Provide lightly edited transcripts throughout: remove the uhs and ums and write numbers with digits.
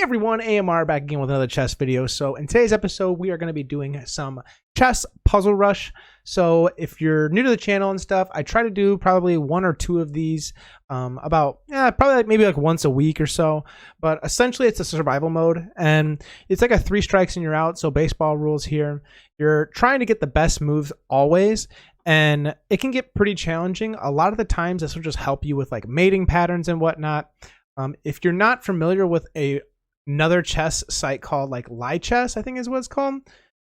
everyone, AMR back again with another chess video. So in today's episode, we are going to be doing some chess puzzle rush. So if you're new to the channel and stuff, I try to do probably one or two of these maybe like once a week or so. But essentially it's a survival mode and it's like a 3 strikes and you're out. So baseball rules here. You're trying to get the best moves always. And it can get pretty challenging. A lot of the times this will just help you with like mating patterns and whatnot. If you're not familiar with another chess site called like Lichess, I think is what it's called,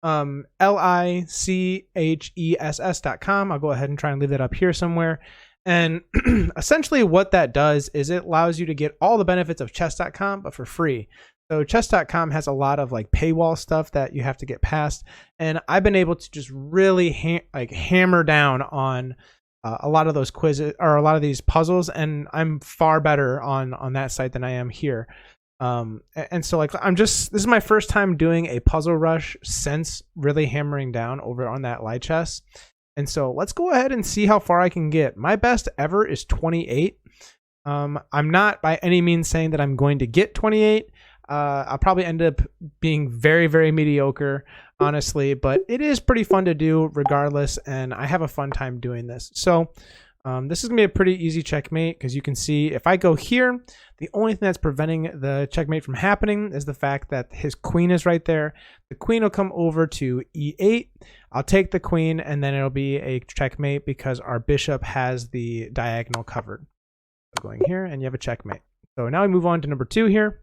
LICHESS.com. I'll go ahead and try and leave that up here somewhere. And essentially what that does is it allows you to get all the benefits of chess.com, but for free. So chess.com has a lot of like paywall stuff that you have to get past. And I've been able to just really hammer down on a lot of those quizzes or a lot of these puzzles, and I'm far better on that site than I am here. And so like this is my first time doing a puzzle rush since really hammering down over on that Lichess. And so let's go ahead and see how far I can get. My best ever is 28. I'm not by any means saying that I'm going to get 28. I'll probably end up being very, very mediocre, honestly, but it is pretty fun to do regardless, and I have a fun time doing this. So this is gonna be a pretty easy checkmate, because you can see if I go here, the only thing that's preventing the checkmate from happening is the fact that his queen is right there. The queen will come over to e8. I'll take the queen, and then it'll be a checkmate because our bishop has the diagonal covered. So going here, and you have a checkmate. So now we move on to number 2 here.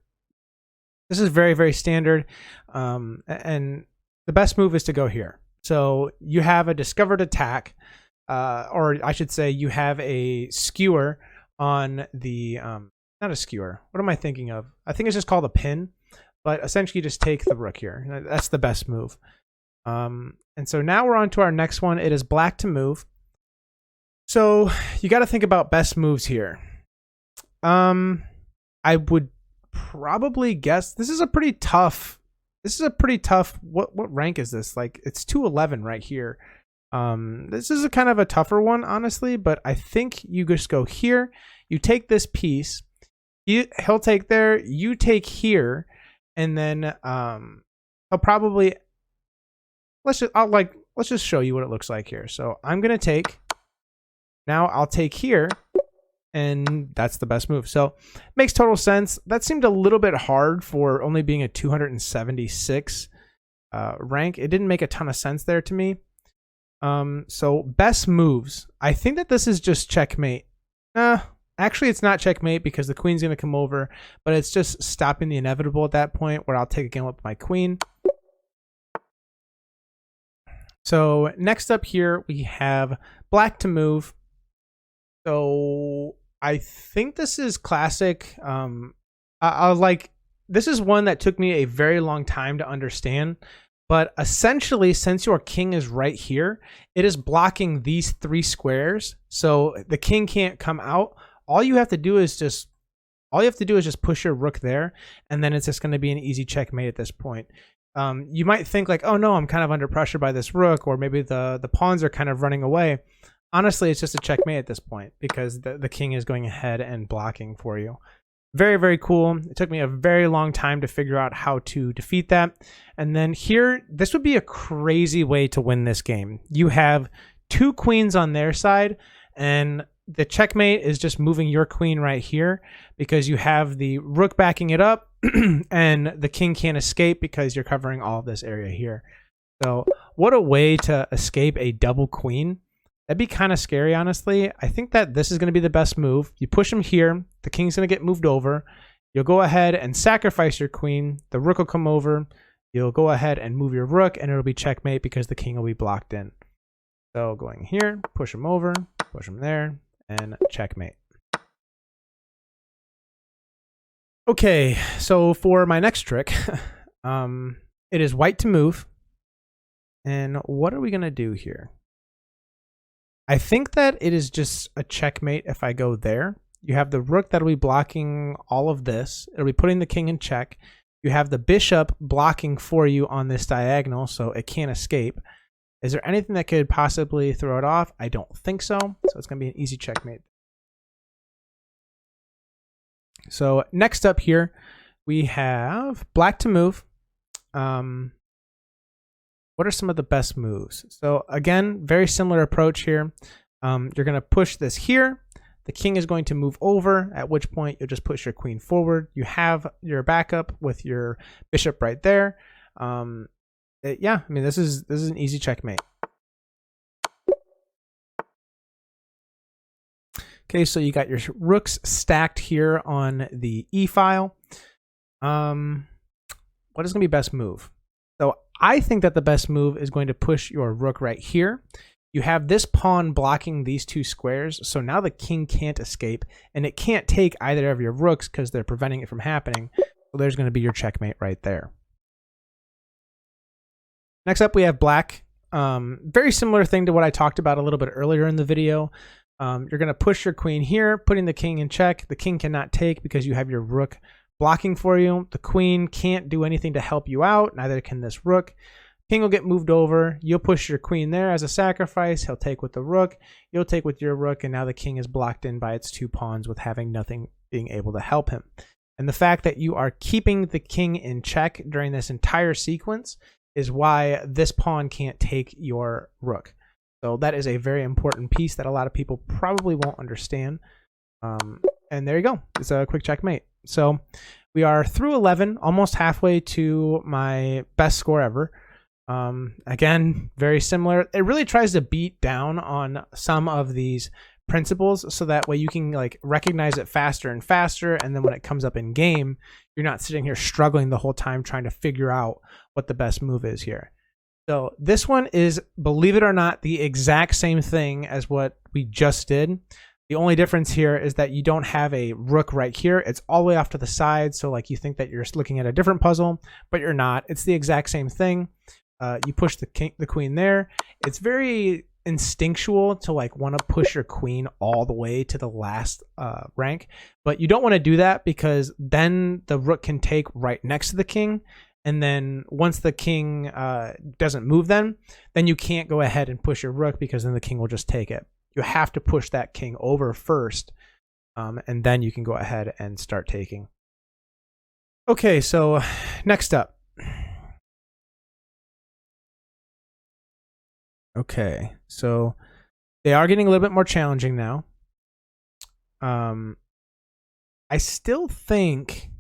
This is very, very standard, and the best move is to go here. So you have a discovered attack, or I should say you have a skewer on the, not a skewer. What am I thinking of? I think it's just called a pin, but essentially you just take the rook here. That's the best move. And so now we're on to our next one. It is black to move. So you got to think about best moves here. I would probably guess this is a pretty tough what rank is this? Like it's 211 right here. This is a kind of a tougher one, honestly, but I think you just go here, you take this piece, he'll take there, you take here, and then he'll probably let's just show you what it looks like here. So I'm gonna take, now I'll take here, and that's the best move. So makes total sense. That seemed a little bit hard for only being a 276 rank. It didn't make a ton of sense there to me. So best moves. I think that this is just checkmate. Actually, it's not checkmate because the queen's going to come over, but it's just stopping the inevitable at that point where I'll take again with my queen. So next up here, we have black to move. So I think this is classic. This is one that took me a very long time to understand, but essentially since your king is right here, it is blocking these 3 squares. So the king can't come out. All you have to do is just push your rook there, and then it's just going to be an easy checkmate at this point. You might think like, oh no, I'm kind of under pressure by this rook, or maybe the pawns are kind of running away. Honestly, it's just a checkmate at this point because the king is going ahead and blocking for you. Very, very cool. It took me a very long time to figure out how to defeat that. And then here, this would be a crazy way to win this game. You have 2 queens on their side, and the checkmate is just moving your queen right here because you have the rook backing it up and the king can't escape because you're covering all of this area here. So what a way to escape a double queen. That'd be kind of scary, honestly. I think that this is going to be the best move. You push him here. The king's going to get moved over. You'll go ahead and sacrifice your queen. The rook will come over. You'll go ahead and move your rook, and it'll be checkmate because the king will be blocked in. So going here, push him over, push him there, and checkmate. Okay, so for my next trick, it is white to move. And what are we going to do here? I think that it is just a checkmate if I go there. You have the rook that'll be blocking all of this. It'll be putting the king in check. You have the bishop blocking for you on this diagonal, so it can't escape. Is there anything that could possibly throw it off? I don't think so. So it's going to be an easy checkmate. So next up here, we have black to move. What are some of the best moves? So again, very similar approach here. You're going to push this here. The king is going to move over, at which point you'll just push your queen forward. You have your backup with your bishop right there. Yeah, I mean, this is an easy checkmate. Okay, so you got your rooks stacked here on the e file. What is going to be best move? So I think that the best move is going to push your rook right here. You have this pawn blocking these two squares, so now the king can't escape, and it can't take either of your rooks because they're preventing it from happening. So there's going to be your checkmate right there. Next up, we have black. Very similar thing to what I talked about a little bit earlier in the video. You're going to push your queen here, putting the king in check. The king cannot take because you have your rook blocking for you. The queen can't do anything to help you out. Neither can this rook. King will get moved over. You'll push your queen there as a sacrifice. He'll take with the rook. You'll take with your rook. And now the king is blocked in by its two pawns with having nothing being able to help him. And the fact that you are keeping the king in check during this entire sequence is why this pawn can't take your rook. So that is a very important piece that a lot of people probably won't understand. And there you go. It's a quick checkmate. So we are through 11, almost halfway to my best score ever. Again, very similar. It really tries to beat down on some of these principles so that way you can like recognize it faster and faster. And then when it comes up in game, you're not sitting here struggling the whole time trying to figure out what the best move is here. So this one is, believe it or not, the exact same thing as what we just did. The only difference here is that you don't have a rook right here. It's all the way off to the side. So like you think that you're looking at a different puzzle, but you're not. It's the exact same thing. You push the queen there. It's very instinctual to like want to push your queen all the way to the last rank, but you don't want to do that because then the rook can take right next to the king. And then once the king doesn't move then you can't go ahead and push your rook because then the king will just take it. You have to push that king over first, and then you can go ahead and start taking. Okay, so next up. Okay, so they are getting a little bit more challenging now. I still think...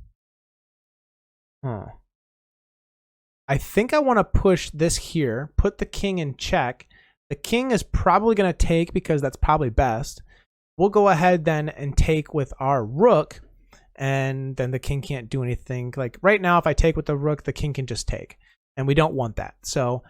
I think I want to push this here, put the king in check. The king is probably going to take because that's probably best. We'll go ahead then and take with our rook, and then the king can't do anything. Like right now, if I take with the rook, the king can just take, and we don't want that. So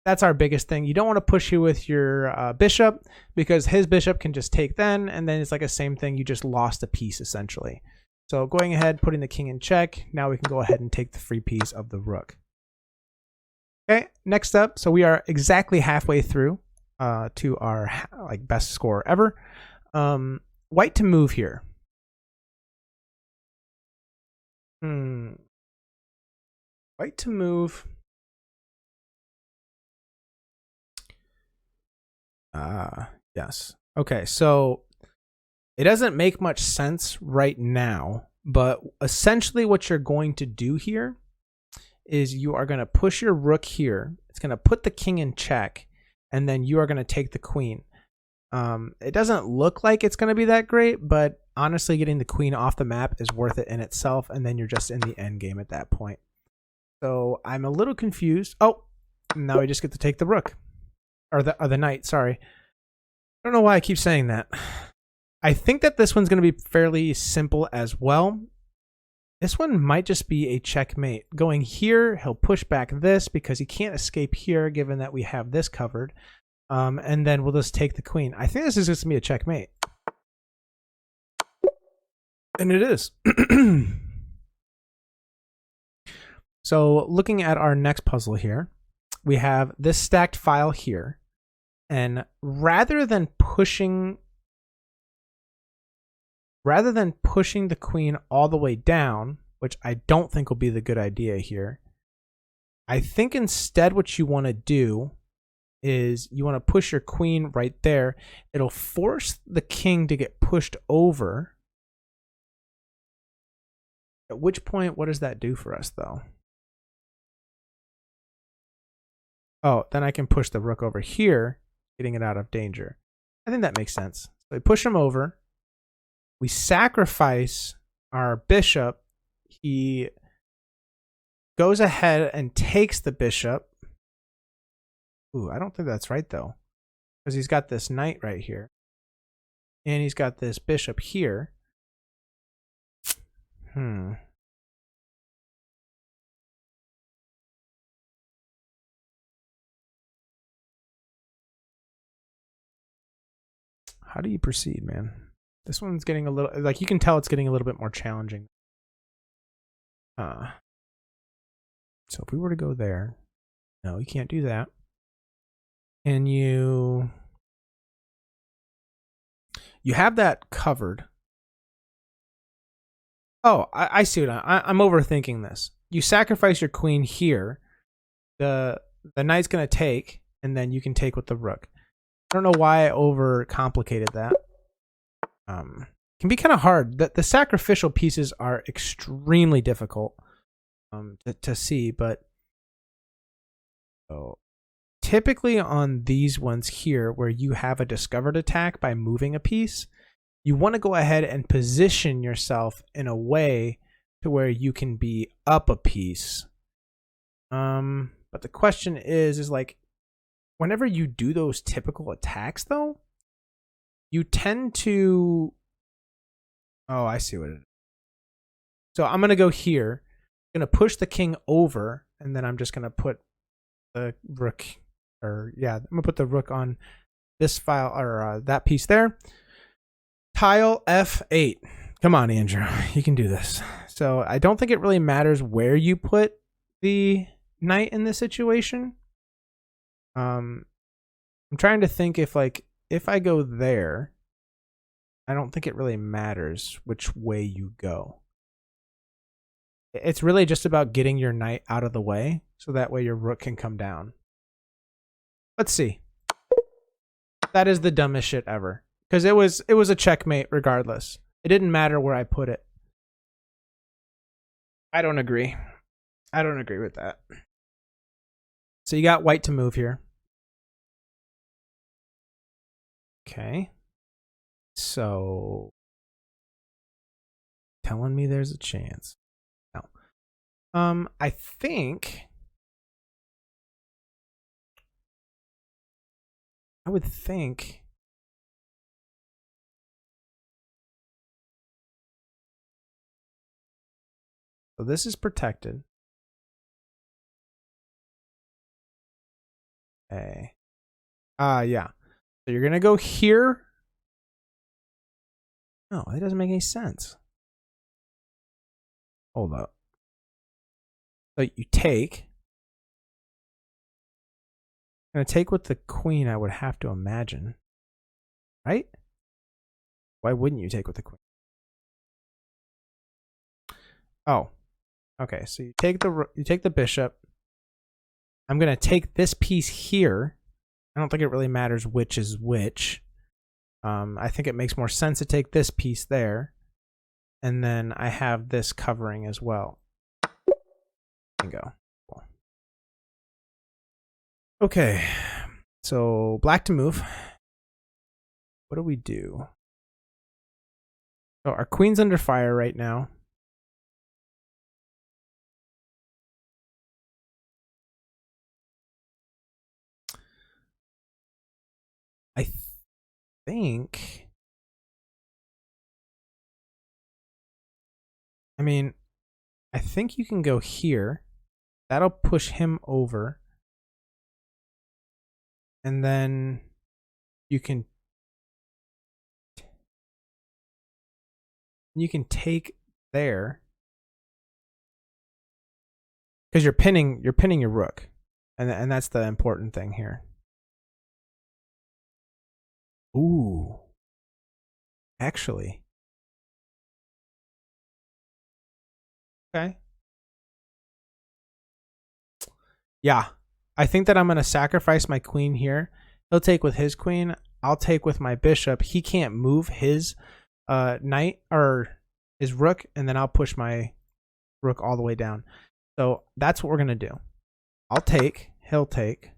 that's our biggest thing. You don't want to push you with your bishop because his bishop can just take then, and then it's like a same thing. You just lost a piece essentially. So going ahead, putting the king in check. Now we can go ahead and take the free piece of the rook. Okay, next up. So we are exactly halfway through to our like best score ever. White to move here. White to move. Yes. Okay, so it doesn't make much sense right now, but essentially what you're going to do here is you are going to push your rook here. It's going to put the king in check, and then you are going to take the queen. It doesn't look like it's going to be that great, but honestly, getting the queen off the map is worth it in itself, and then you're just in the end game at that point. So I'm a little confused. Oh, now we just get to take the rook. Or the knight, sorry. I don't know why I keep saying that. I think that this one's going to be fairly simple as well. This one might just be a checkmate. Going here, he'll push back this because he can't escape here given that we have this covered. And then we'll just take the queen. I think this is just going to be a checkmate. And it is. So looking at our next puzzle here, we have this stacked file here. And rather than pushing the queen all the way down, which I don't think will be the good idea here, I think instead what you want to do is you want to push your queen right there. It'll force the king to get pushed over. At which point, what does that do for us, though? Oh, then I can push the rook over here, getting it out of danger. I think that makes sense. So we push him over. We sacrifice our bishop. He goes ahead and takes the bishop. Ooh, I don't think that's right, though, because he's got this knight right here. And he's got this bishop here. How do you proceed, man? This one's getting a little, like, you can tell it's getting a little bit more challenging. So if we were to go there, no, you can't do that. And you have that covered. Oh, I see what I'm overthinking this. You sacrifice your queen here. The knight's gonna take, and then you can take with the rook. I don't know why I overcomplicated that. Can be kind of hard. The sacrificial pieces are extremely difficult to see, but so typically on these ones here where you have a discovered attack by moving a piece, you want to go ahead and position yourself in a way to where you can be up a piece. But the question is like, whenever you do those typical attacks, though, you tend to... Oh, I see what it is. So I'm going to go here. I'm going to push the king over, and then I'm just going to put the rook... Or, yeah, I'm going to put the rook on this file, or that piece there. Tile F8. Come on, Andrew. You can do this. So I don't think it really matters where you put the knight in this situation. I'm trying to think if I go there, I don't think it really matters which way you go. It's really just about getting your knight out of the way so that way your rook can come down. Let's see. That is the dumbest shit ever, because it was a checkmate regardless. It didn't matter where I put it. I don't agree. I don't agree with that. So you got white to move here. Okay. So telling me there's a chance. No. I think I would think so this is protected. Okay. Yeah. So you're gonna go here. No, that doesn't make any sense. Hold up. So you take. I'm gonna take with the queen, I would have to imagine. Right? Why wouldn't you take with the queen? Oh. Okay, so you take the bishop. I'm gonna take this piece here. I don't think it really matters which is which. I think it makes more sense to take this piece there. And then I have this covering as well. Bingo. Cool. Okay. So black to move. What do we do? So our queen's under fire right now. I think... I mean, I think you can go here. That'll push him over. And then you can take there. Because you're pinning your rook. And that's the important thing here. Ooh. Actually. Okay. Yeah. I think that I'm going to sacrifice my queen here. He'll take with his queen. I'll take with my bishop. He can't move his knight or his rook, and then I'll push my rook all the way down. So that's what we're gonna do. I'll take, he'll take,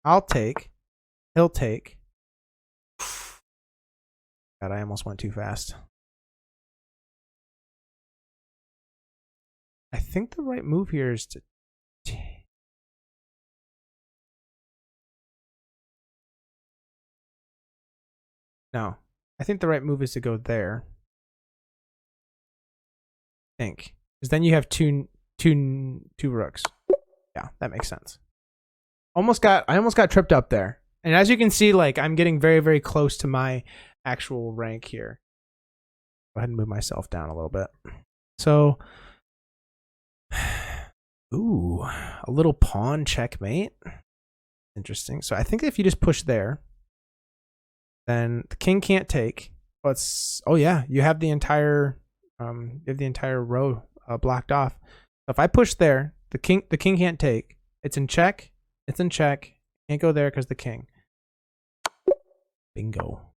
I'll take, he'll take. God, I almost went too fast. I think the right move here is to no. I think the right move is to go there. I think. Because then you have two rooks. Yeah, that makes sense. I almost got tripped up there. And as you can see, like, I'm getting very, very close to my actual rank here. Go ahead and move myself down a little bit. So, ooh, a little pawn checkmate. Interesting. So I think if you just push there, then the king can't take. Oh yeah, you have the entire row blocked off. So if I push there, the king can't take. It's in check. It's in check. Can't go there because the king. Bingo.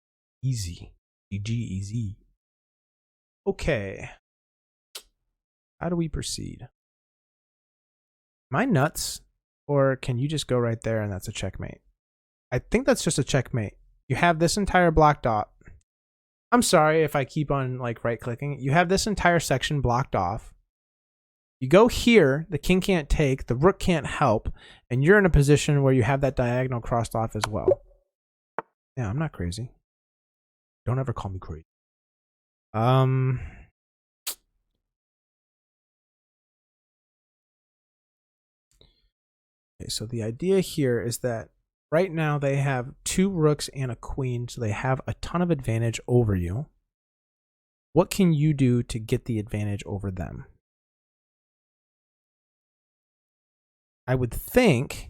Easy. GG easy. Okay. How do we proceed? Am I nuts? Or can you just go right there and that's a checkmate? I think that's just a checkmate. You have this entire blocked off. I'm sorry if I keep on like right clicking. You have this entire section blocked off. You go here, the king can't take, the rook can't help, and you're in a position where you have that diagonal crossed off as well. Yeah, I'm not crazy. Don't ever call me crazy. Okay, so the idea here is that right now they have 2 rooks and a queen, so they have a ton of advantage over you. What can you do to get the advantage over them? I would think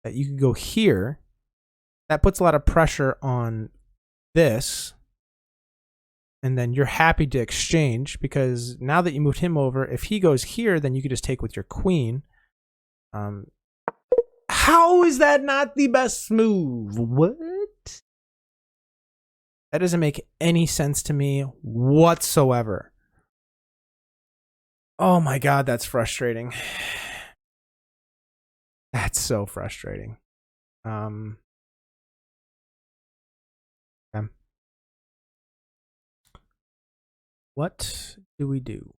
that you could go here. That puts a lot of pressure on this. And then you're happy to exchange because now that you moved him over, if he goes here, then you could just take with your queen. How is that not the best move? What? That doesn't make any sense to me whatsoever. Oh my God, that's frustrating. That's so frustrating. Okay. What do we do?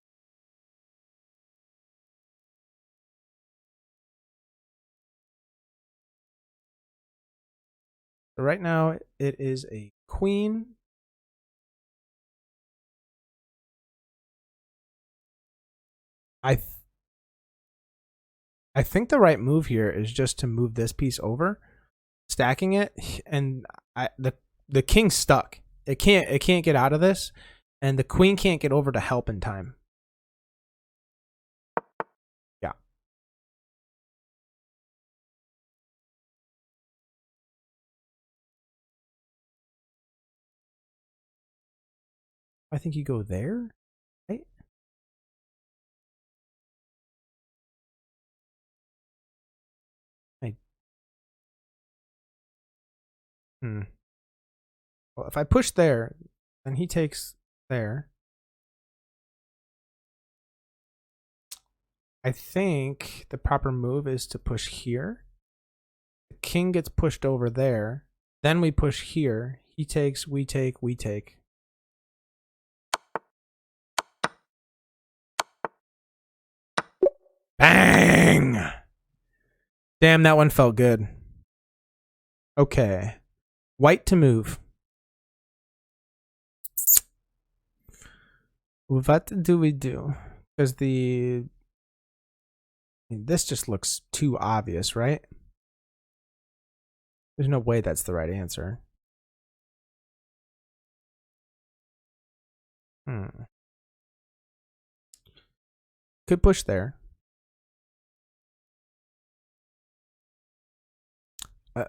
So right now it is a queen. I think the right move here is just to move this piece over, stacking it, and the king's stuck. It can't get out of this, and the queen can't get over to help in time. Yeah. I think you go there, right? Well, if I push there, then he takes there. I think the proper move is to push here. The king gets pushed over there. Then we push here. He takes, we take, we take. Bang! Damn, that one felt good. Okay. White to move. What do we do? Because this just looks too obvious, right? There's no way that's the right answer. Could push there.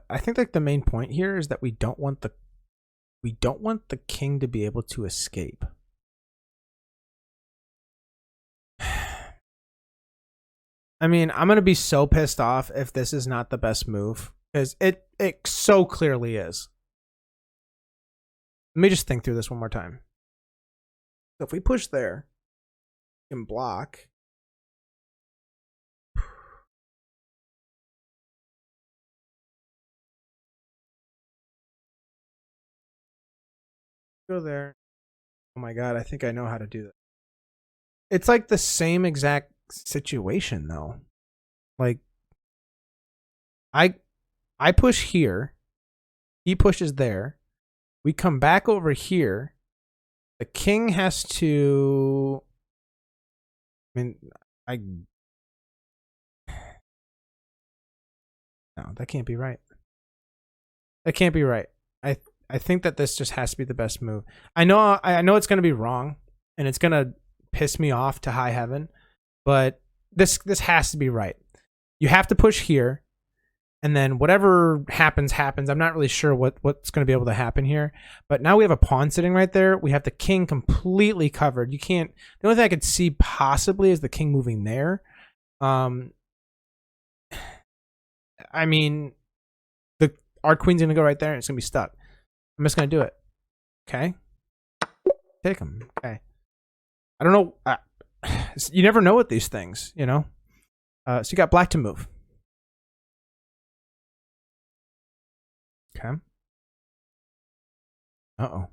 I think like the main point here is that we don't want the king to be able to escape. I mean, I'm gonna be so pissed off if this is not the best move because it so clearly is. Let me just think through this one more time. So if we push there, we can block. Go there. Oh my god, I think I know how to do that. It's like the same exact situation though. Like I push here, he pushes there. We come back over here. The king has to no, that can't be right. That can't be right. I think that this just has to be the best move. I know it's going to be wrong and it's going to piss me off to high heaven, but this has to be right. You have to push here, and then whatever happens. I'm not really sure what's going to be able to happen here, but now we have a pawn sitting right there. We have the king completely covered. You can't. The only thing I could see possibly is the king moving there. I mean, our queen's going to go right there, and it's going to be stuck. I'm just going to do it. Okay. Take him. Okay. I don't know. You never know with these things, you know? So you got black to move. Okay. Uh-oh.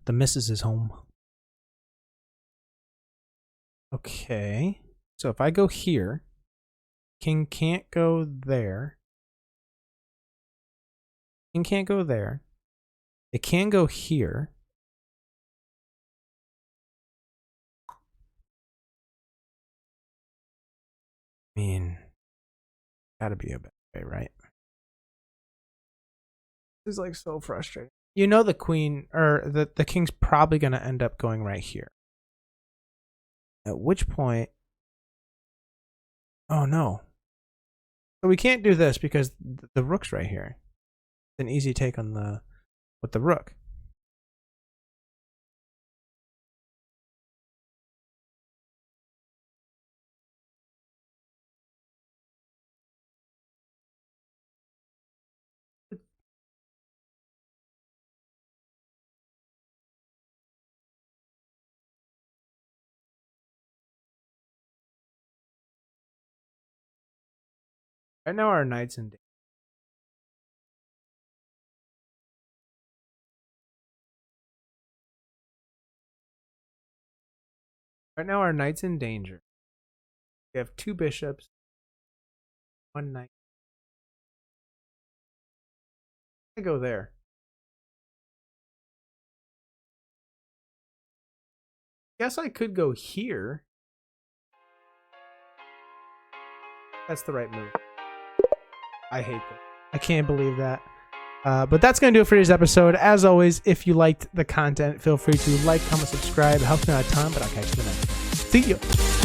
The missus is home. Okay. So if I go here, king can't go there. King can't go there. It can go here. I mean, gotta be a better way, right? This is like so frustrating. You know the queen or the king's probably gonna end up going right here. At which point, oh no. So we can't do this because the rook's right here. It's an easy take on with the rook. Right now our knight's in danger. Right now our knight's in danger. We have two bishops, one knight. I go there. Guess I could go here. That's the right move. I hate that. I can't believe that. But that's going to do it for today's episode. As always, if you liked the content, feel free to like, comment, subscribe. It helps me out a ton, but I'll catch you in the next one. See you.